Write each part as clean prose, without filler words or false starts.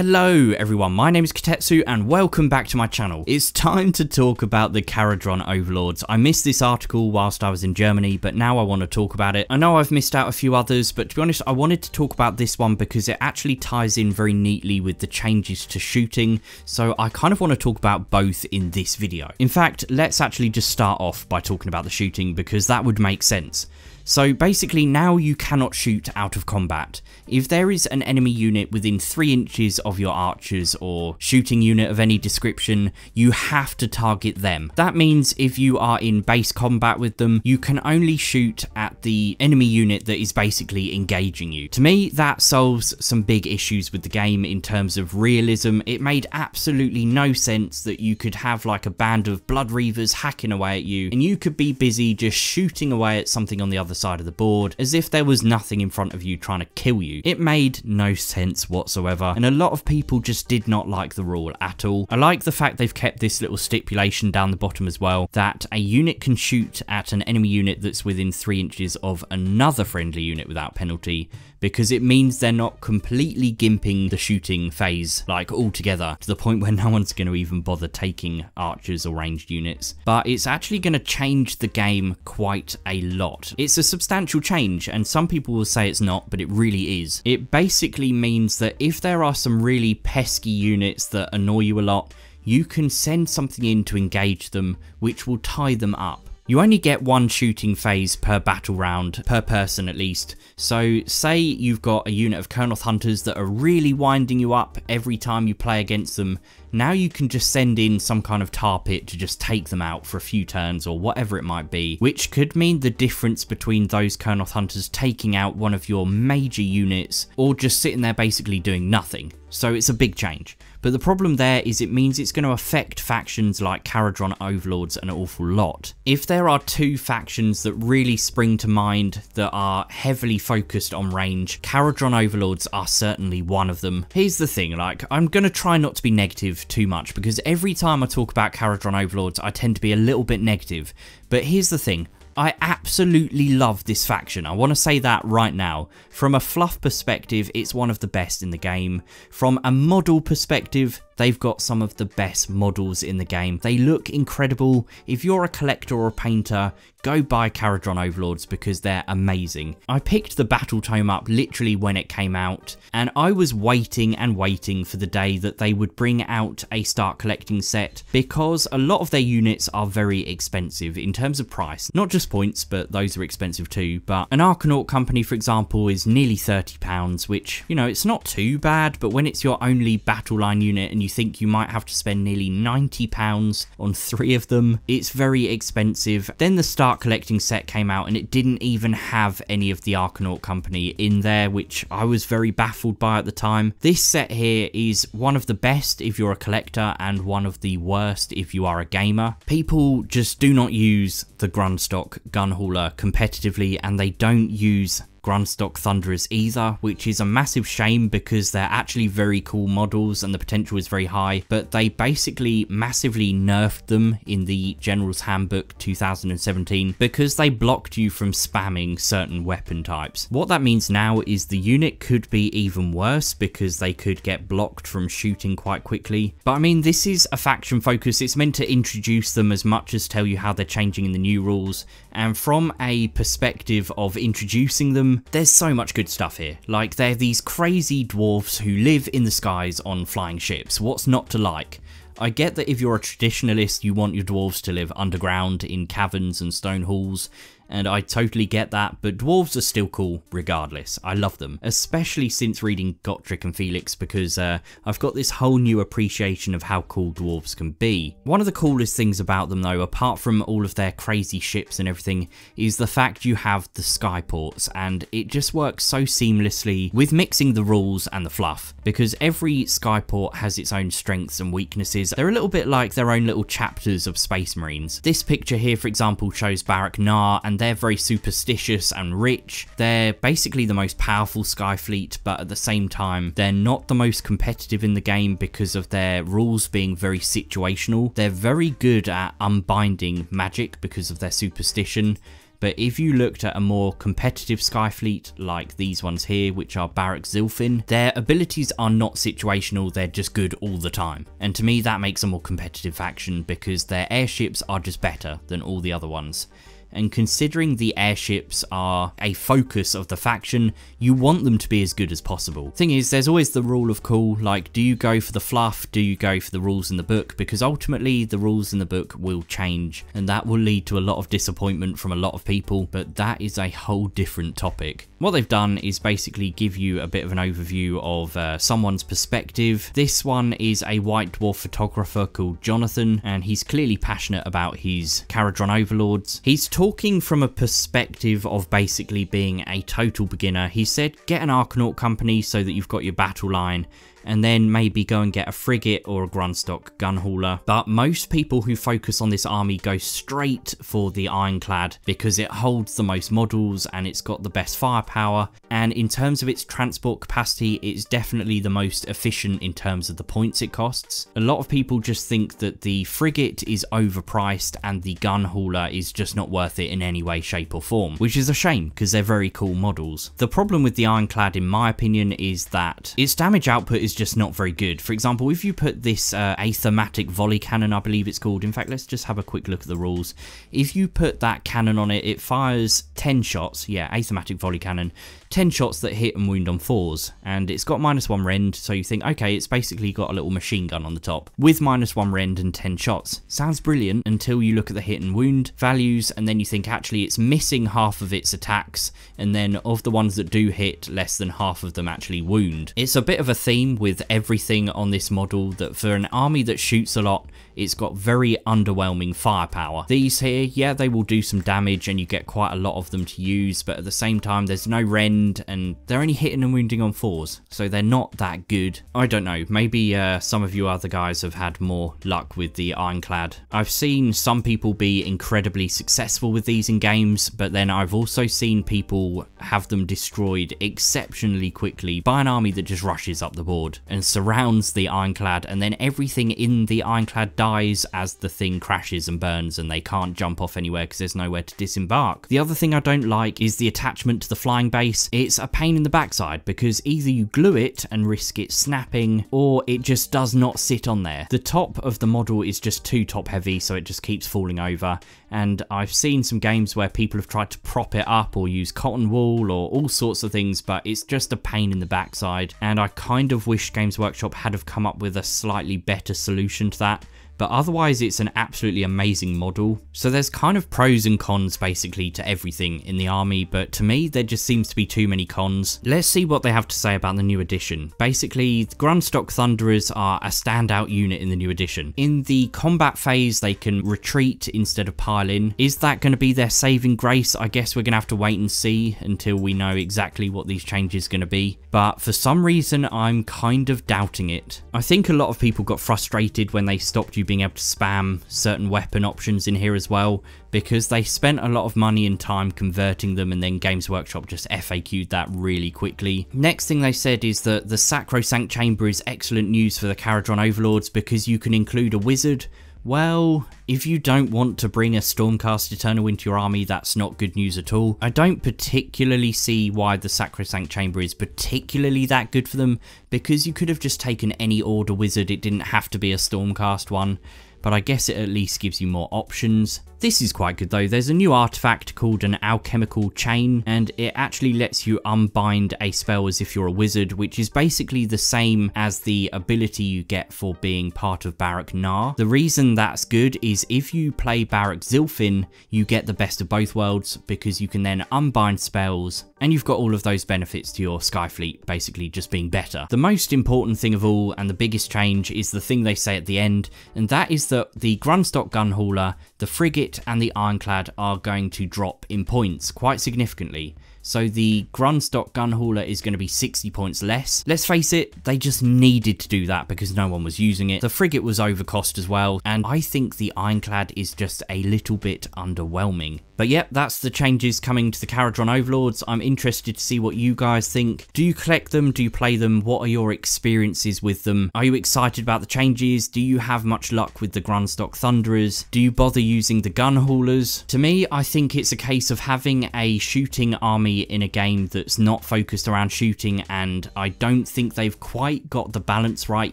Hello everyone, my name is Kitetsu and welcome back to my channel. It's time to talk about the KHARADRON Overlords. I missed this article whilst I was in Germany, but now I want to talk about it. I know I've missed out a few others, but to be honest, I wanted to talk about this one because it actually ties in very neatly with the changes to shooting, so I kind of want to talk about both in this video. In fact, let's actually just start off by talking about the shooting because that would make sense. So basically now you cannot shoot out of combat. If there is an enemy unit within 3 inches of your archers or shooting unit of any description, you have to target them. That means if you are in base combat with them, you can only shoot at the enemy unit that is basically engaging you. To me, that solves some big issues with the game in terms of realism. It made absolutely no sense that you could have like a band of Blood Reavers hacking away at you and you could be busy just shooting away at something on the other side of the board as if there was nothing in front of you trying to kill you. It made no sense whatsoever, and a lot of people just did not like the rule at all. I like the fact they've kept this little stipulation down the bottom as well, that a unit can shoot at an enemy unit that's within 3 inches of another friendly unit without penalty, because it means they're not completely gimping the shooting phase like altogether to the point where no one's going to even bother taking archers or ranged units. But it's actually going to change the game quite a lot. It's a substantial change, and some people will say it's not, but it really is. It basically means that if there are some really pesky units that annoy you a lot, you can send something in to engage them, which will tie them up. You only get one shooting phase per battle round, per person at least. So say you've got a unit of Kurnoth Hunters that are really winding you up every time you play against them. Now you can just send in some kind of tar pit to just take them out for a few turns or whatever it might be, which could mean the difference between those Kurnoth Hunters taking out one of your major units or just sitting there basically doing nothing. So it's a big change. But the problem there is it means it's going to affect factions like KHARADRON Overlords an awful lot. If there are 2 factions that really spring to mind that are heavily focused on range, KHARADRON Overlords are certainly one of them. Here's the thing, like, I'm going to try not to be negative too much because every time I talk about KHARADRON Overlords I tend to be a little bit negative. But here's the thing. I absolutely love this faction. I want to say that right now. From a fluff perspective, it's one of the best in the game. From a model perspective, they've got some of the best models in the game. They look incredible. If you're a collector or a painter, go buy KHARADRON Overlords because they're amazing. I picked the Battletome up literally when it came out, and I was waiting and waiting for the day that they would bring out a start collecting set because a lot of their units are very expensive in terms of price. Not just points, but those are expensive too. But an Archanaut company, for example, is nearly £30, which, you know, it's not too bad, but when it's your only battle line unit and you think you might have to spend nearly £90 on 3 of them, it's very expensive. Then the start collecting set came out and it didn't even have any of the Archanaut company in there, which I was very baffled by at the time. This set here is one of the best if you're a collector and one of the worst if you are a gamer. People just do not use the Grundstock Gunhauler competitively, and they don't use Grundstock Thunderers either, which is a massive shame because they're actually very cool models and the potential is very high, but they basically massively nerfed them in the General's Handbook 2017 because they blocked you from spamming certain weapon types. What that means now is the unit could be even worse because they could get blocked from shooting quite quickly. But I mean, this is a faction focus. It's meant to introduce them as much as tell you how they're changing in the new rules, and from a perspective of introducing them, there's so much good stuff here. Like, they're these crazy dwarfs who live in the skies on flying ships. What's not to like? I get that if you're a traditionalist, you want your dwarves to live underground in caverns and stone halls, and I totally get that, but dwarves are still cool regardless. I love them, especially since reading Gotrek and Felix, because I've got this whole new appreciation of how cool dwarves can be. One of the coolest things about them though, apart from all of their crazy ships and everything, is the fact you have the skyports, and it just works so seamlessly with mixing the rules and the fluff, because every skyport has its own strengths and weaknesses. They're a little bit like their own little chapters of Space Marines. This picture here, for example, shows Barak Nar, and they're very superstitious and rich. They're basically the most powerful sky fleet, but at the same time, they're not the most competitive in the game because of their rules being very situational. They're very good at unbinding magic because of their superstition, but if you looked at a more competitive Skyfleet like these ones here, which are Barak Zilfin, their abilities are not situational, they're just good all the time. And to me that makes a more competitive faction because their airships are just better than all the other ones. And considering the airships are a focus of the faction, you want them to be as good as possible. Thing is, there's always the rule of cool, like, do you go for the fluff, do you go for the rules in the book? Because ultimately the rules in the book will change, and that will lead to a lot of disappointment from a lot of people, but that is a whole different topic. What they've done is basically give you a bit of an overview of someone's perspective. This one is a White Dwarf photographer called Jonathan, and he's clearly passionate about his KHARADRON Overlords. He's talking from a perspective of basically being a total beginner. He said get an Archanaut company so that you've got your battle line, and then maybe go and get a frigate or a Grundstock gun hauler. But most people who focus on this army go straight for the Ironclad because it holds the most models and it's got the best firepower, and in terms of its transport capacity it's definitely the most efficient in terms of the points it costs. A lot of people just think that the frigate is overpriced and the gun hauler is just not worth it in any way, shape or form, which is a shame because they're very cool models. The problem with the Ironclad in my opinion is that its damage output is just not very good. For example, if you put this athematic volley cannon, I believe it's called, in fact let's just have a quick look at the rules. If you put that cannon on it, it fires 10 shots, yeah, athematic volley cannon, 10 shots that hit and wound on 4s, and it's got -1 rend, so you think, okay, it's basically got a little machine gun on the top with -1 rend and 10 shots. Sounds brilliant until you look at the hit and wound values, and then you think actually it's missing half of its attacks, and then of the ones that do hit, less than half of them actually wound. It's a bit of a theme with everything on this model that for an army that shoots a lot, it's got very underwhelming firepower. These here, yeah, they will do some damage and you get quite a lot of them to use, but at the same time there's no rend and they're only hitting and wounding on 4s, so they're not that good. I don't know, maybe some of you other guys have had more luck with the Ironclad. I've seen some people be incredibly successful with these in games, but then I've also seen people have them destroyed exceptionally quickly by an army that just rushes up the board and surrounds the Ironclad, and then everything in the Ironclad dies as the thing crashes and burns and they can't jump off anywhere because there's nowhere to disembark. The other thing I don't like is the attachment to the flying base. It's a pain in the backside because either you glue it and risk it snapping, or it just does not sit on there. The top of the model is just too top heavy, so it just keeps falling over, and I've seen some games where people have tried to prop it up or use cotton wool or all sorts of things, but it's just a pain in the backside, and I kind of wish Games Workshop had have come up with a slightly better solution to that. But otherwise it's an absolutely amazing model. So there's kind of pros and cons basically to everything in the army, but to me there just seems to be too many cons. Let's see what they have to say about the new edition. Basically, the Grundstock Thunderers are a standout unit in the new edition. In the combat phase they can retreat instead of pile in. Is that going to be their saving grace? I guess we're going to have to wait and see until we know exactly what these changes are going to be. But for some reason I'm kind of doubting it. I think a lot of people got frustrated when they stopped you being able to spam certain weapon options in here as well, because they spent a lot of money and time converting them, and then Games Workshop just FAQ'd that really quickly. Next thing they said is that the Sacrosanct Chamber is excellent news for the KHARADRON Overlords because you can include a wizard. Well, if you don't want to bring a Stormcast Eternal into your army, that's not good news at all. I don't particularly see why the Sacrosanct Chamber is particularly that good for them, because you could have just taken any order wizard, it didn't have to be a Stormcast one, but I guess it at least gives you more options. This is quite good though. There's a new artifact called an alchemical chain, and it actually lets you unbind a spell as if you're a wizard, which is basically the same as the ability you get for being part of Barak Nar. The reason that's good is if you play Barak Zilfin, you get the best of both worlds because you can then unbind spells and you've got all of those benefits to your Skyfleet basically just being better. The most important thing of all and the biggest change is the thing they say at the end, and that is that the Grundstock gun hauler, the frigate and the Ironclad are going to drop in points quite significantly. So the Grundstock gun hauler is going to be 60 points less. Let's face it, they just needed to do that because no one was using it. The frigate was overcost as well, and I think the Ironclad is just a little bit underwhelming. But yep, that's the changes coming to the KHARADRON Overlords. I'm interested to see what you guys think. Do you collect them? Do you play them? What are your experiences with them? Are you excited about the changes? Do you have much luck with the Grundstock Thunderers? Do you bother using the gun haulers. To me, I think it's a case of having a shooting army in a game that's not focused around shooting, and I don't think they've quite got the balance right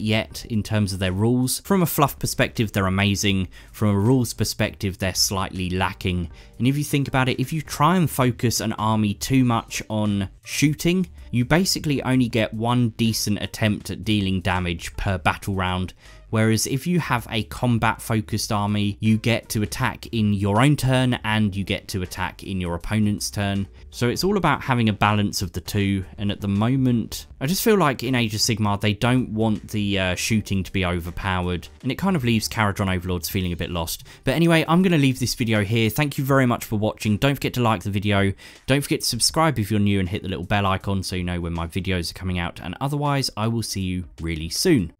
yet in terms of their rules. From a fluff perspective, they're amazing. From a rules perspective, they're slightly lacking. And if you think about it, if you try and focus an army too much on shooting, you basically only get one decent attempt at dealing damage per battle round. Whereas if you have a combat focused army, you get to attack in your own turn and you get to attack in your opponent's turn. So it's all about having a balance of the two, and at the moment I just feel like in Age of Sigmar they don't want the shooting to be overpowered, and it kind of leaves KHARADRON Overlords feeling a bit lost. But anyway, I'm going to leave this video here. Thank you very much for watching. Don't forget to like the video, don't forget to subscribe if you're new, and hit the little bell icon so you know when my videos are coming out, and otherwise I will see you really soon.